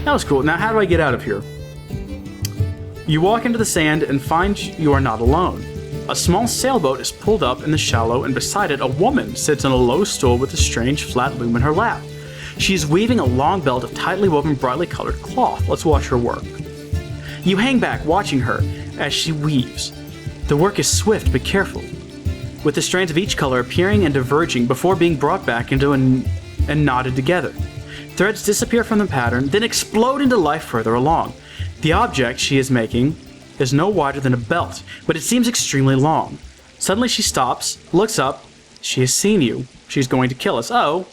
That was cool. Now, how do I get out of here? You walk into the sand and find you are not alone. A small sailboat is pulled up in the shallow, and beside it, a woman sits on a low stool with a strange flat loom in her lap. She is weaving a long belt of tightly woven, brightly colored cloth. Let's watch her work. You hang back, watching her as she weaves. The work is swift but careful, with the strands of each color appearing and diverging before being brought back into and knotted together. Threads disappear from the pattern, then explode into life further along. The object she is making is no wider than a belt, but it seems extremely long. Suddenly she stops, looks up. She has seen you. She's going to kill us. Oh.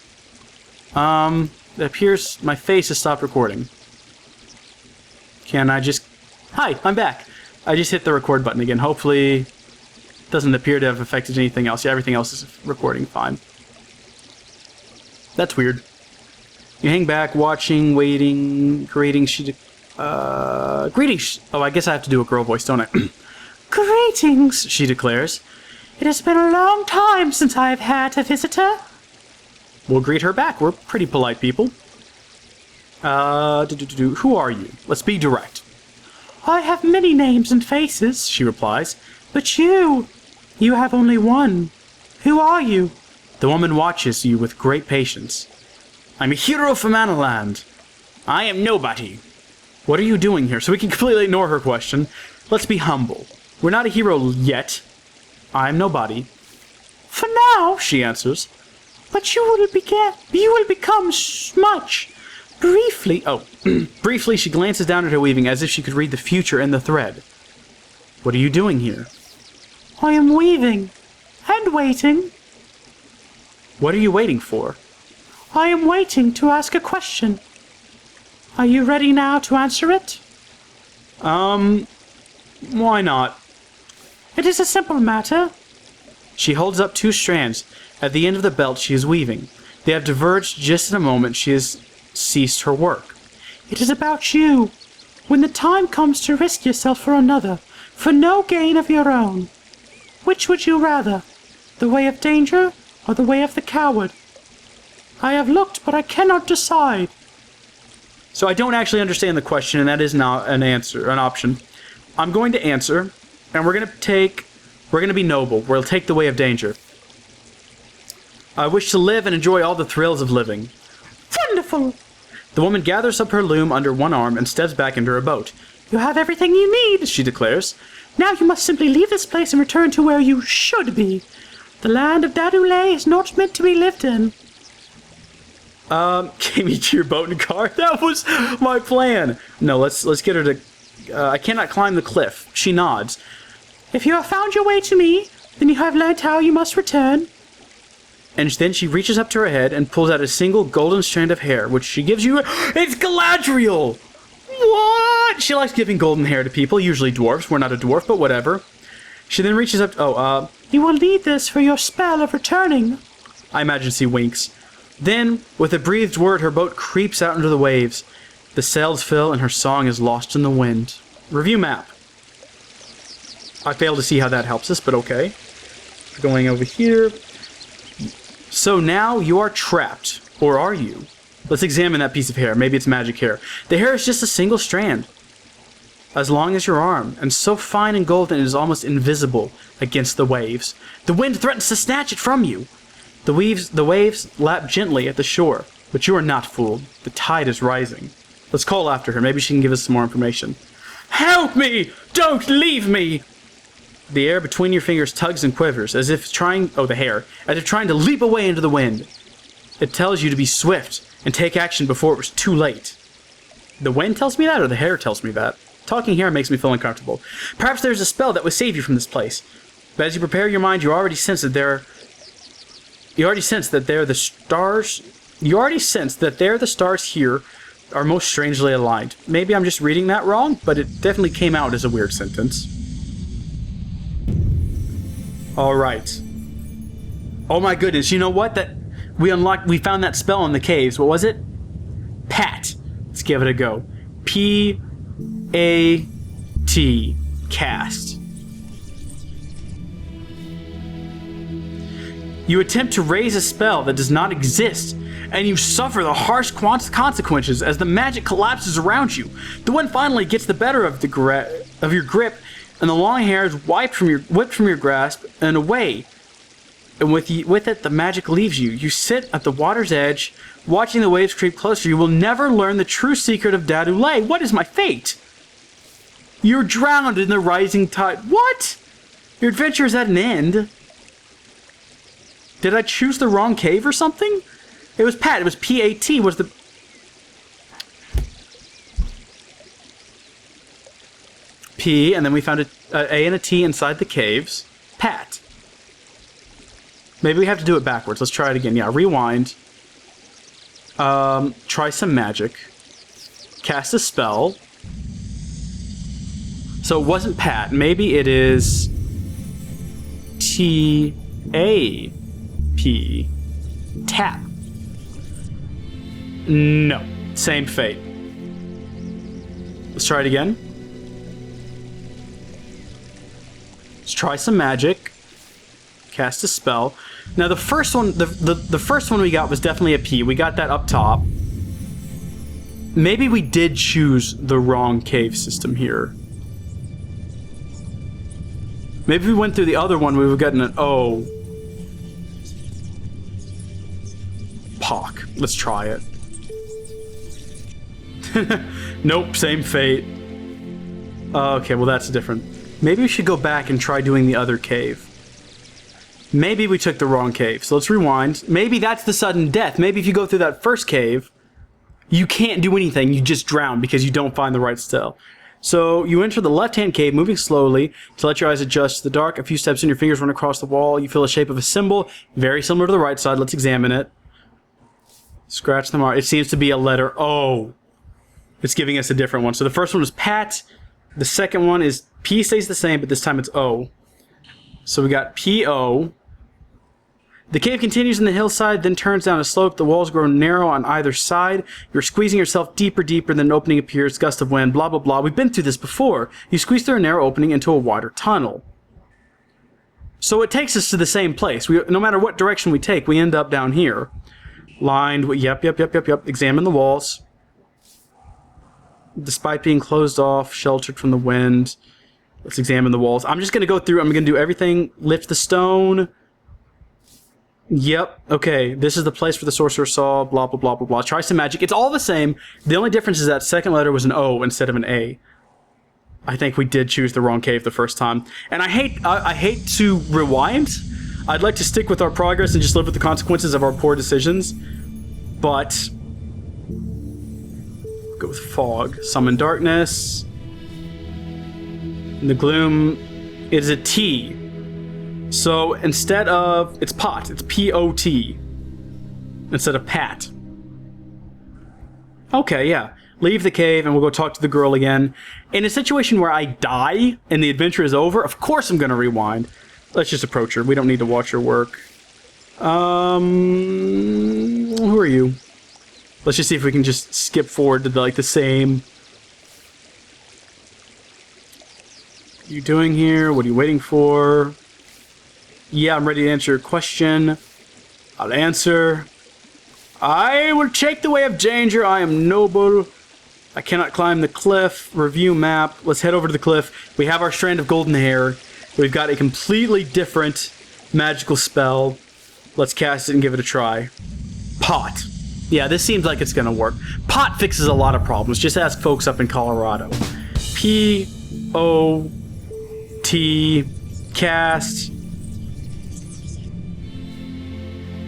It appears my face has stopped recording. Can I just... Hi, I'm back. I just hit the record button again. Hopefully it doesn't appear to have affected anything else. Yeah, everything else is recording fine. That's weird. You hang back, watching, waiting, greeting. Greetings. Oh, I guess I have to do a girl voice, don't I? Greetings, she declares. It has been a long time since I have had a visitor. We'll greet her back. We're pretty polite people. Who are you? Let's be direct. I have many names and faces, she replies. But you have only one. Who are you? The woman watches you with great patience. I'm a hero from Analand. I am nobody. What are you doing here? So we can completely ignore her question. Let's be humble. We're not a hero yet. I'm nobody. For now, she answers. But you will become much. Briefly, briefly she glances down at her weaving as if she could read the future in the thread. What are you doing here? I am weaving. And waiting. What are you waiting for? I am waiting to ask a question. Are you ready now to answer it? Why not? It is a simple matter. She holds up two strands at the end of the belt she is weaving. They have diverged just in a moment she has ceased her work. It is about you. When the time comes to risk yourself for another, for no gain of your own. Which would you rather? The way of danger or the way of the coward? I have looked, but I cannot decide. So I don't actually understand the question, and that is not an option. I'm going to answer, and we're going to be noble. We'll take the way of danger. I wish to live and enjoy all the thrills of living. Wonderful! The woman gathers up her loom under one arm and steps back into her boat. You have everything you need, she declares. Now you must simply leave this place and return to where you should be. The land of Dadule is not meant to be lived in. Get me to your boat and car? That was my plan. No, let's get her to... I cannot climb the cliff. She nods. If you have found your way to me, then you have learned how you must return. And then she reaches up to her head and pulls out a single golden strand of hair, which she gives you... It's Galadriel! What? She likes giving golden hair to people, usually dwarves. We're not a dwarf, but whatever. She then reaches up... You will need this for your spell of returning. I imagine she winks. Then, with a breathed word, her boat creeps out into the waves. The sails fill and her song is lost in the wind. Review map. I fail to see how that helps us, but okay. Going over here. So now you are trapped. Or are you? Let's examine that piece of hair. Maybe it's magic hair. The hair is just a single strand. As long as your arm, and so fine and golden it is almost invisible against the waves. The wind threatens to snatch it from you. The waves lap gently at the shore, but you are not fooled. The tide is rising. Let's call after her. Maybe she can give us some more information. Help me! Don't leave me! The air between your fingers tugs and quivers, as if trying... Oh, the hair. As if trying to leap away into the wind. It tells you to be swift and take action before it was too late. The wind tells me that, or the hair tells me that? Talking here makes me feel uncomfortable. Perhaps there's a spell that would save you from this place. But as you prepare your mind, you already sense that there the stars here are most strangely aligned. Maybe I'm just reading that wrong, but it definitely came out as a weird sentence. Alright. Oh my goodness, you know what? We found that spell in the caves. What was it? Pat. Let's give it a go. P-A-T. Cast. You attempt to raise a spell that does not exist, and you suffer the harsh consequences as the magic collapses around you. The wind finally gets the better of your grip, and the long hair is whipped from your grasp and away. And with it, the magic leaves you. You sit at the water's edge, watching the waves creep closer. You will never learn the true secret of Dadulay. What is my fate? You're drowned in the rising tide. What? Your adventure is at an end. Did I choose the wrong cave or something? It was Pat. It was P-A-T was the... P, and then we found a A and a T inside the caves. Pat. Maybe we have to do it backwards. Let's try it again. Yeah, rewind. Try some magic. Cast a spell. So it wasn't Pat. Maybe it is T-A-P. Tap. No. Same fate. Let's try it again. Let's try some magic. Cast a spell. Now the first one, the first one we got was definitely a P. We got that up top. Maybe we did choose the wrong cave system here. Maybe if we went through the other one, we would have gotten an O. Pock. Let's try it. Nope, same fate. Okay, well that's different. Maybe we should go back and try doing the other cave. Maybe we took the wrong cave, so let's rewind. Maybe that's the sudden death. Maybe if you go through that first cave, you can't do anything, you just drown because you don't find the right spell. So you enter the left-hand cave, moving slowly to let your eyes adjust to the dark. A few steps in, your fingers run across the wall. You feel the shape of a symbol, very similar to the right side. Let's examine it. Scratch the mark. It seems to be a letter O. It's giving us a different one. So the first one was Pat. The second one is P stays the same, but this time it's O. So we got P-O. The cave continues in the hillside, then turns down a slope. The walls grow narrow on either side. You're squeezing yourself deeper, then an opening appears, gust of wind, blah, blah, blah. We've been through this before. You squeeze through a narrow opening into a wider tunnel. So it takes us to the same place. No matter what direction we take, we end up down here. Lined, yep. Examine the walls. Despite being closed off, sheltered from the wind. Let's examine the walls. I'm just going to go through. I'm going to do everything. Lift the stone. Yep. Okay. This is the place where the sorcerer saw. Blah, blah, blah, blah, blah. Try some magic. It's all the same. The only difference is that second letter was an O instead of an A. I think we did choose the wrong cave the first time. And I hate to rewind. I'd like to stick with our progress and just live with the consequences of our poor decisions. But... go with fog. Summon darkness. The gloom is a T. So instead of... it's pot. It's P-O-T. Instead of Pat. Okay, yeah. Leave the cave and we'll go talk to the girl again. In a situation where I die and the adventure is over, of course I'm going to rewind. Let's just approach her. We don't need to watch her work. Who are you? Let's just see if we can just skip forward to the same... What are you doing here? What are you waiting for? Yeah, I'm ready to answer your question. I'll answer. I will take the way of danger. I am noble. I cannot climb the cliff. Review map. Let's head over to the cliff. We have our strand of golden hair. We've got a completely different magical spell. Let's cast it and give it a try. Pot. Yeah, this seems like it's gonna work. Pot fixes a lot of problems. Just ask folks up in Colorado. P-O-T. Cast.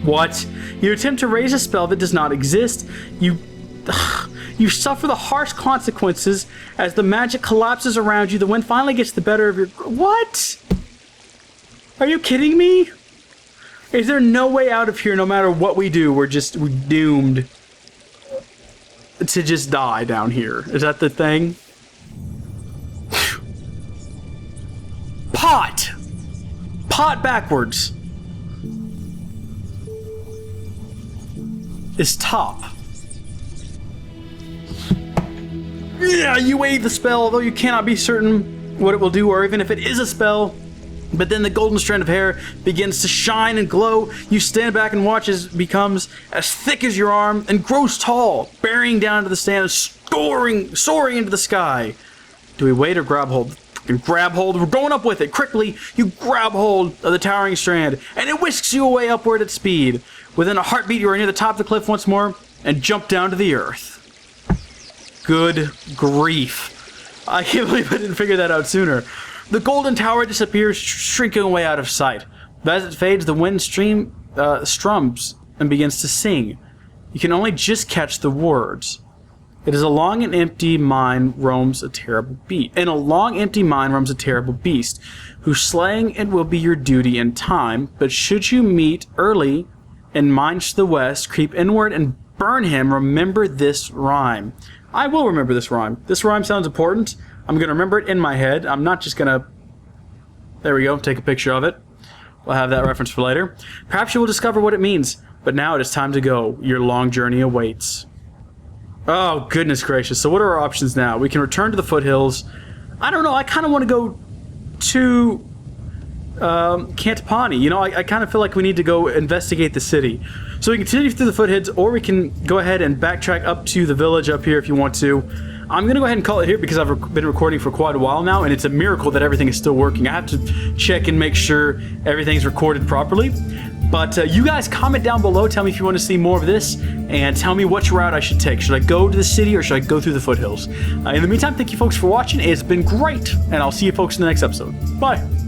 What? You attempt to raise a spell that does not exist. You suffer the harsh consequences as the magic collapses around you. The wind finally gets the better of your... What? Are you kidding me? Is there no way out of here no matter what we do? We're doomed to just die down here. Is that the thing? Pot! Pot backwards. Is top. Yeah, you wave the spell, although you cannot be certain what it will do, or even if it is a spell. But then the golden strand of hair begins to shine and glow. You stand back and watch as it becomes as thick as your arm and grows tall, burying down into the sand, soaring into the sky. Do we wait or grab hold? Grab hold. We're going up with it. Quickly, you grab hold of the towering strand, and it whisks you away upward at speed. Within a heartbeat, you are near the top of the cliff once more and jump down to the earth. Good grief. I can't believe I didn't figure that out sooner. The golden tower disappears, shrinking away out of sight. But as it fades, the wind strums and begins to sing. You can only just catch the words. It is a long and empty mine roams a terrible beast. In a long empty mine roams a terrible beast, whose slaying it will be your duty in time. But should you meet early in mines to the west, creep inward and burn him. Remember this rhyme. I will remember this rhyme. This rhyme sounds important. I'm going to remember it in my head. I'm not just going to... There we go. Take a picture of it. We'll have that reference for later. Perhaps you will discover what it means. But now it is time to go. Your long journey awaits. Oh, goodness gracious. So what are our options now? We can return to the foothills. I don't know. I kind of want to go to Cantapani. You know, I kind of feel like we need to go investigate the city. So we can continue through the foothills, or we can go ahead and backtrack up to the village up here if you want to. I'm going to go ahead and call it here because I've been recording for quite a while now, and it's a miracle that everything is still working. I have to check and make sure everything's recorded properly. But you guys comment down below, tell me if you want to see more of this, and tell me which route I should take. Should I go to the city or should I go through the foothills? In the meantime, thank you folks for watching. It's been great, and I'll see you folks in the next episode. Bye!